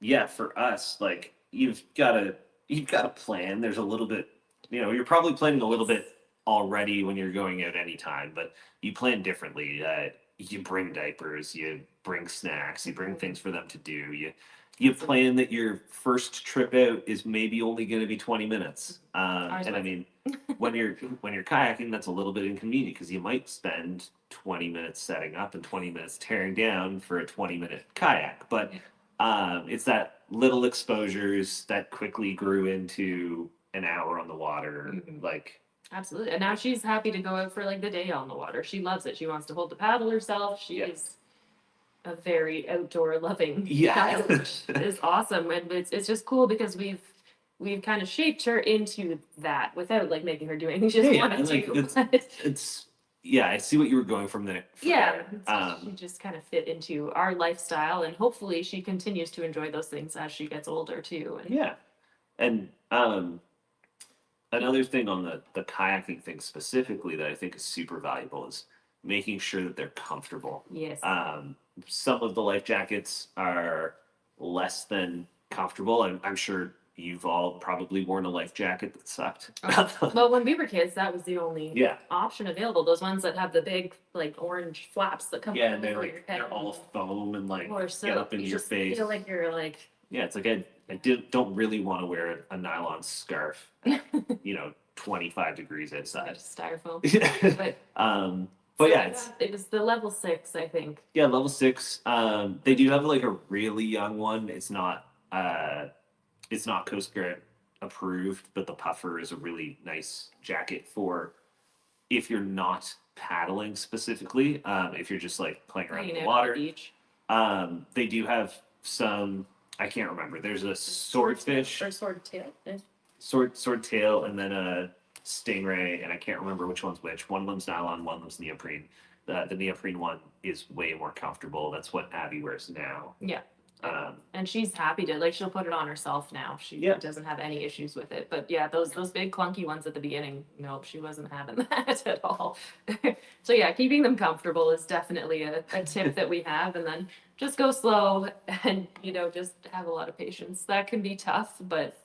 yeah, for us, like you've got a plan. There's a little bit, you're probably planning a little bit already when you're going out anytime, but you plan differently. You bring diapers, you bring snacks, you bring things for them to do. You plan that your first trip out is maybe only going to be 20 minutes. And I mean, when you're kayaking, that's a little bit inconvenient because you might spend 20 minutes setting up and 20 minutes tearing down for a 20-minute kayak. But it's that little exposures that quickly grew into an hour on the water. Like Absolutely. And now she's happy to go out for like the day on the water. She loves it. She wants to hold the paddle herself. She is a very outdoor loving child, which is awesome. And it's just cool because we've kind of shaped her into that without like making her do anything she doesn't want to do. It's I see what you were going from there. She just kind of fit into our lifestyle, and hopefully she continues to enjoy those things as she gets older too. And another thing on the kayaking thing specifically that I think is super valuable is making sure that they're comfortable. Yes. Some of the life jackets are less than comfortable. I'm sure you've all probably worn a life jacket that sucked. Well, when we were kids, that was the only Yeah. option available. Those ones that have the big, like, orange flaps that come Yeah, and over they're your like head. they're all foam and like Or so get up into you your just face. feel like you're like, Yeah, it's like don't really want to wear a nylon scarf. 25 degrees outside. styrofoam. But So yeah, it's it was the level 6, I think. yeah, level 6. They do have like a really young one. It's not Coast Guard approved, but the puffer is a really nice jacket for if you're not paddling specifically. If you're just like playing around in the Hanging out on water. the beach. They do have some. I can't remember. There's a swordfish, Or swordtail. swordtail, and then a stingray, and I can't remember which one's which. One of them's nylon, one of them's neoprene. The neoprene one is way more comfortable. That's what Abby wears now. Yeah. Um, And she's happy to, like, she'll put it on herself now. She doesn't have any issues with it. But yeah, those big clunky ones at the beginning, nope, she wasn't having that at all. So yeah, keeping them comfortable is definitely a tip that we have. And then just go slow and, just have a lot of patience. That can be tough, but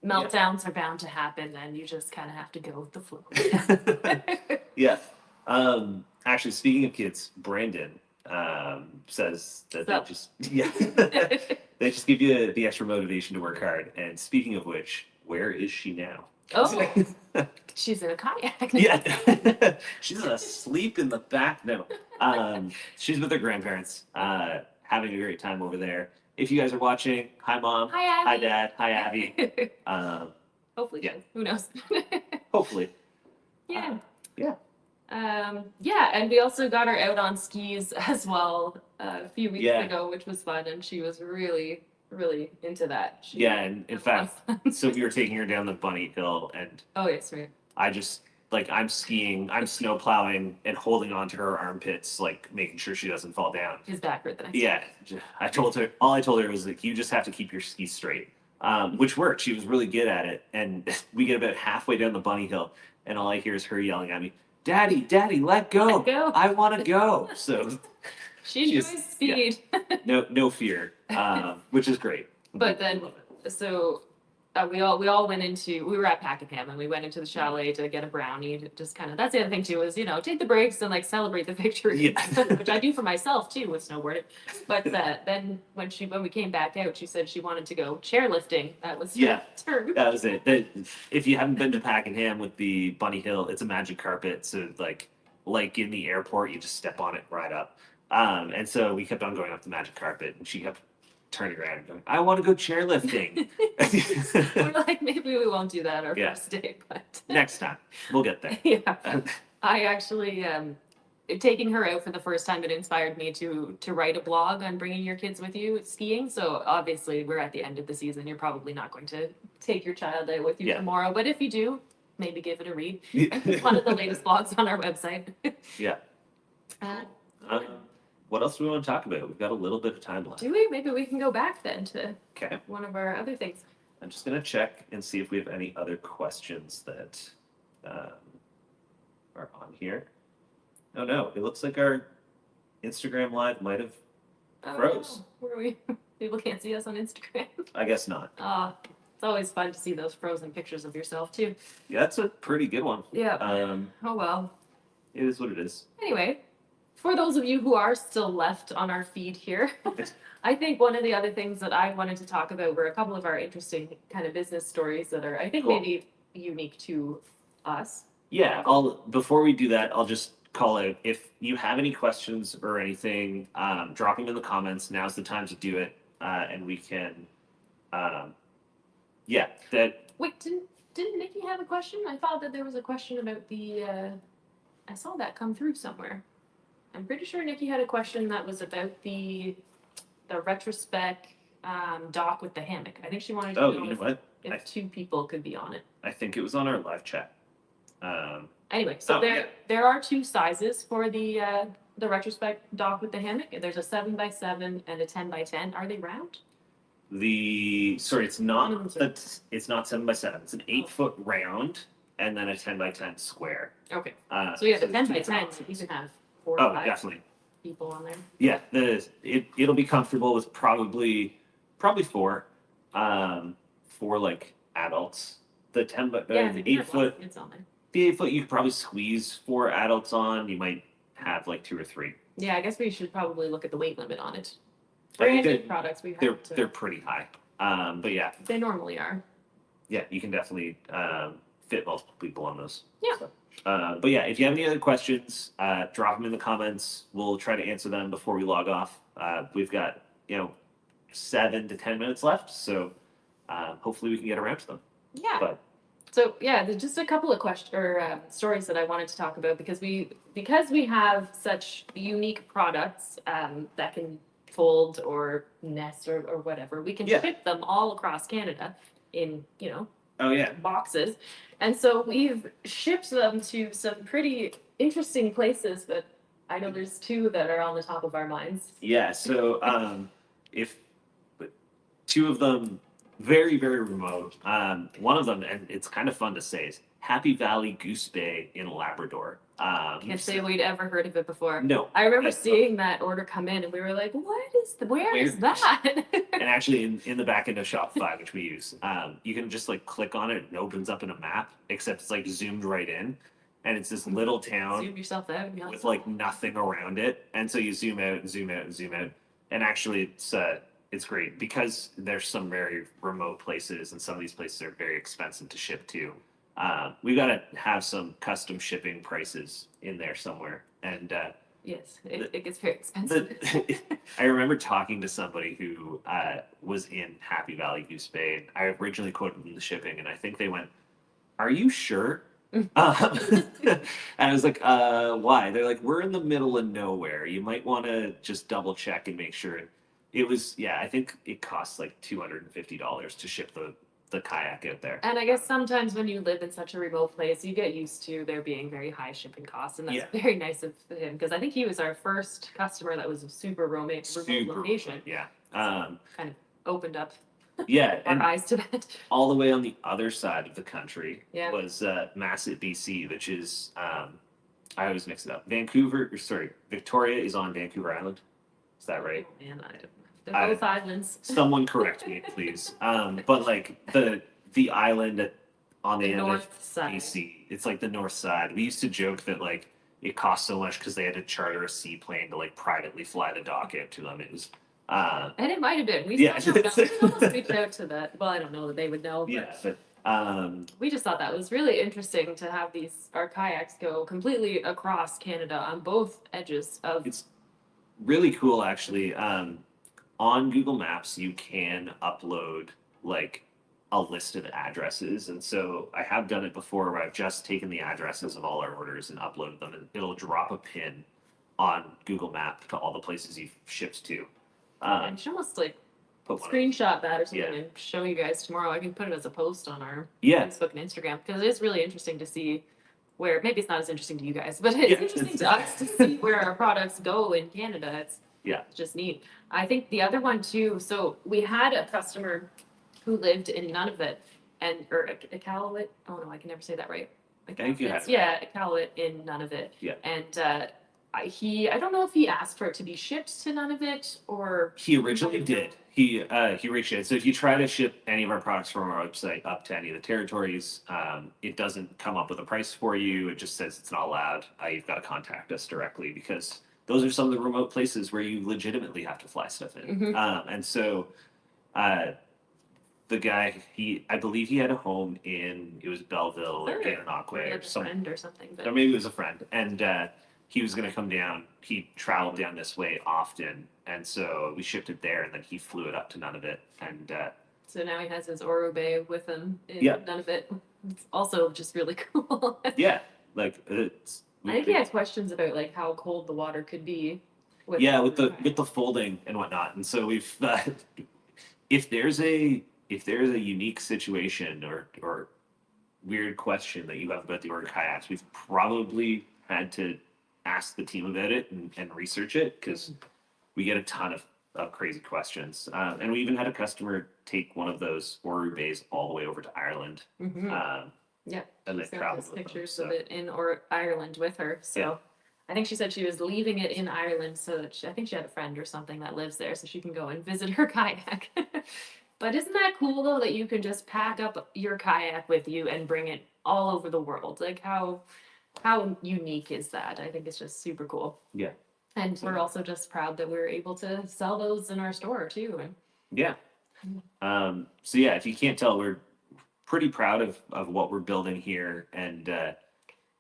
meltdowns are bound to happen and you just kind of have to go with the flow. Yeah. Actually, speaking of kids, Brandon says that they just give you the extra motivation to work hard. And speaking of which, where is she now? Oh, she's in a kayak. Yeah, she's asleep in the back. No, she's with her grandparents, having a great time over there. If you guys are watching, hi mom, Hi Abby. hi dad, hi Abby. Hopefully, yeah. Who knows? Hopefully. Yeah. Yeah. And we also got her out on skis as well a few weeks ago, which was fun, and she was really, really into that. And in fact, so we were taking her down the bunny hill, and oh yes, right. I just like I'm skiing, I'm snow plowing and holding onto her armpits, like making sure she doesn't fall down. His back hurt the next Yeah, all I told her was like, you just have to keep your skis straight, which worked. She was really good at it. And we get about halfway down the bunny hill, and all I hear is her yelling at me, "Daddy, Daddy, let go! Let go." I want to go." So She enjoys speed. no fear, which is great. But then, so we all went into, we were at Pakenham and we went into the chalet to get a brownie to just kind of, that's the other thing too, is, you know, take the breaks and like celebrate the victory, which I do for myself too with snowboarding. But then when we came back out, she said she wanted to go chairlifting. That was her turn. That was it. If you haven't been to Pakenham with the bunny hill, it's a magic carpet. So like in the airport, you just step on it right up. And so we kept on going up the magic carpet, and she kept turning around and going, "I want to go chairlifting." We're like, maybe we won't do that our first day, but next time we'll get there. Yeah, I actually taking her out for the first time, it inspired me to write a blog on bringing your kids with you skiing. So obviously we're at the end of the season. You're probably not going to take your child out with you tomorrow, but if you do, maybe give it a read. It's one of the latest blogs on our website. Yeah. What else do we want to talk about? We've got a little bit of time left. Do we? Maybe we can go back then to one of our other things. I'm just going to check and see if we have any other questions that are on here. Oh, no. It looks like our Instagram Live might have froze. No. Where are we? People can't see us on Instagram. I guess not. It's always fun to see those frozen pictures of yourself, too. Yeah, that's a pretty good one. Yeah. Oh, well. It is what it is. Anyway. For those of you who are still left on our feed here, I think one of the other things that I wanted to talk about were a couple of our interesting kind of business stories that are, I think, maybe unique to us. Yeah, before we do that, I'll just call out, if you have any questions or anything, drop them in the comments. Now's the time to do it, and we can, Wait, didn't Nikki have a question? I thought that there was a question about the, I saw that come through somewhere. I'm pretty sure Nikki had a question that was about the retrospect dock with the hammock. I think she wanted to know if two people could be on it. I think it was on our live chat. Anyway, so there are two sizes for the retrospect dock with the hammock. There's a 7x7 and a 10x10. Are they round? It's not 7x7. It's an 8-foot round and then a 10x10 square. Okay. So yeah, the 10x10 you can have 4 or 5 definitely people on there. Yeah, it'll be comfortable with probably 4 for like adults. The 8-foot. It's on there. The 8-foot you could probably squeeze 4 adults on. You might have like 2 or 3. Yeah, I guess we should probably look at the weight limit on it. Branded products they're pretty high. But yeah. They normally are. Yeah, you can definitely fit multiple people on those. Yeah. So, but yeah, if you have any other questions, drop them in the comments. We'll try to answer them before we log off. We've got 7 to 10 minutes left, so hopefully we can get around to them. Yeah. So yeah, there's just a couple of stories that I wanted to talk about because we have such unique products that can fold or nest or whatever. We can ship them all across Canada in boxes, and so we've shipped them to some pretty interesting places. But I know there's 2 that are on the top of our minds. Yeah. So if 2 of them. Very, very remote. One of them, and it's kind of fun to say, is Happy Valley Goose Bay in Labrador. Can't say we'd ever heard of it before. No. I remember seeing that order come in and we were like, where is that? And actually in the back end of Shopify, which we use, you can just like click on it and it opens up in a map, except it's like zoomed right in. And it's this little town zoom yourself out and with like nothing around it. And so you zoom out and zoom out and zoom out. And actually it's great because there's some very remote places and some of these places are very expensive to ship to. We got to have some custom shipping prices in there somewhere. And yes, it gets very expensive. I remember talking to somebody who was in Happy Valley Goose Bay. I originally quoted them the shipping, and I think they went, "Are you sure?" And I was like, "Why?" They're like, "We're in the middle of nowhere. You might want to just double check and make sure." It was, I think it costs like $250 to ship the the kayak out there. And I guess sometimes when you live in such a remote place, you get used to there being very high shipping costs, and that's Yeah. very nice of him because I think he was our first customer that was a super remote location. Yeah. Kind of opened up Yeah, our and eyes to that. all the way on the other side of the country Yeah. was Masset, BC, which is I always mix it up. Vancouver, or sorry, Victoria is on Vancouver Island. Is that right? Oh, man, they're both islands. Someone correct me, please. But like the island on the, The end north of side. BC, it's like the north side. We used to joke that like it cost so much because they had to charter a seaplane to like privately fly the dock out to them. It was And it might have been. We Yeah. still don't know. We can almost reach out to that. Well, I don't know that they would know, but yeah, but we just thought that was really interesting to have our kayaks go completely across Canada on both edges of. it's really cool actually. On Google Maps, you can upload like a list of addresses, and so I have done it before where I've just taken the addresses of all our orders and uploaded them, and it'll drop a pin on Google Map to all the places you've shipped to. I should almost like Put one of- screenshot that or something Yeah. and show you guys tomorrow. I can put it as a post on our Yeah. Facebook and Instagram because it is really interesting to see where maybe it's not as interesting to you guys, but it's Yeah. interesting to us to see where our products go in Canada. It's just neat. I think the other one too. So we had a customer who lived in Nunavut or Iqaluit. Oh no, I can never say that right. think you have. Yeah, Iqaluit in Nunavut. Yeah. And I don't know if he asked for it to be shipped to Nunavut or He originally did. He reached out. So if you try to ship any of our products from our website up to any of the territories, it doesn't come up with a price for you. It just says it's not allowed. You've got to contact us directly because those are some of the remote places where you legitimately have to fly stuff in. Mhm. And so the guy, I believe he had a home it was Belleville or Gananoque like or a something. friend or something. But Or maybe it was a friend. And he was going to come down. He traveled down this way often. And so we shipped it there, and then he flew it up to Nunavut. And so now he has his Oru Bay with him in Yeah. Nunavut. It's also just really cool. yeah, like it's. I think he had questions about like how cold the water could be. With with the folding and whatnot. And so we've if there's a unique situation or weird question that you have about the order kayaks, we've probably had to ask the team about it and research it because we get a ton of crazy questions. And we even had a customer take one of those Oru bays all the way over to Ireland. Yeah, And she they sent traveled us with them, pictures so. of it in Ireland with her. So Yeah. I think she said she was leaving it in Ireland, so that I think she had a friend or something that lives there, so she can go and visit her kayak. But isn't that cool though that you can just pack up your kayak with you and bring it all over the world? Like how unique is that? I think it's just super cool. Yeah. And we're also just proud that we're able to sell those in our store too. And Yeah. So yeah, if you can't tell, we're pretty proud of what we're building here, and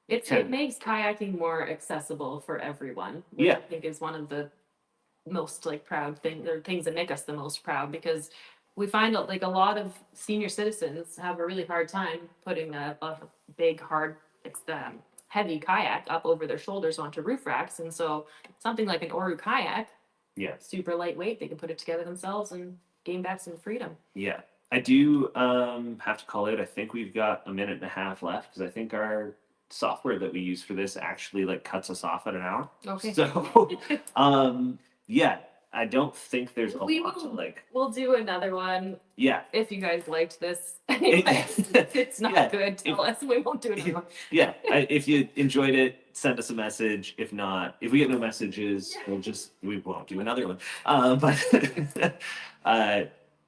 it makes kayaking more accessible for everyone, which Yeah. I think is one of the most like proud things or things that make us the most proud because we find that like a lot of senior citizens have a really hard time putting a big hard heavy kayak up over their shoulders onto roof racks, and so something like an Oru kayak, super lightweight, they can put it together themselves and gain back some freedom. Yeah. I do have to call out. I think we've got a minute and a half left because I think our software that we use for this actually like cuts us off at an hour. Okay. So yeah, I don't think there's a lot to like. We'll do another one. Yeah. If you guys liked this, anyway, if it's not good, tell us. We won't do another one. Yeah. If you enjoyed it, send us a message. If not, if we get no messages, we won't do another one. But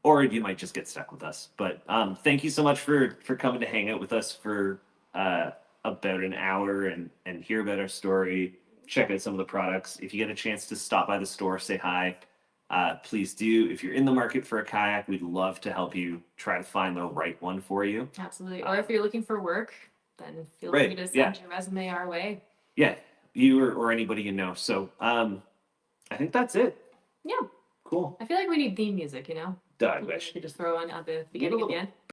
or you might just get stuck with us. But thank you so much for coming to hang out with us for about an hour and hear about our story, check out some of the products. If you get a chance to stop by the store, say hi, please do. If you're in the market for a kayak, we'd love to help you try to find the right one for you. Absolutely. Or if you're looking for work, then feel free to send your resume our way. Yeah, you or anybody you know. So I think that's it. Yeah. Cool. I feel like we need theme music, you know? I wish. You just throw on at the beginning and the end.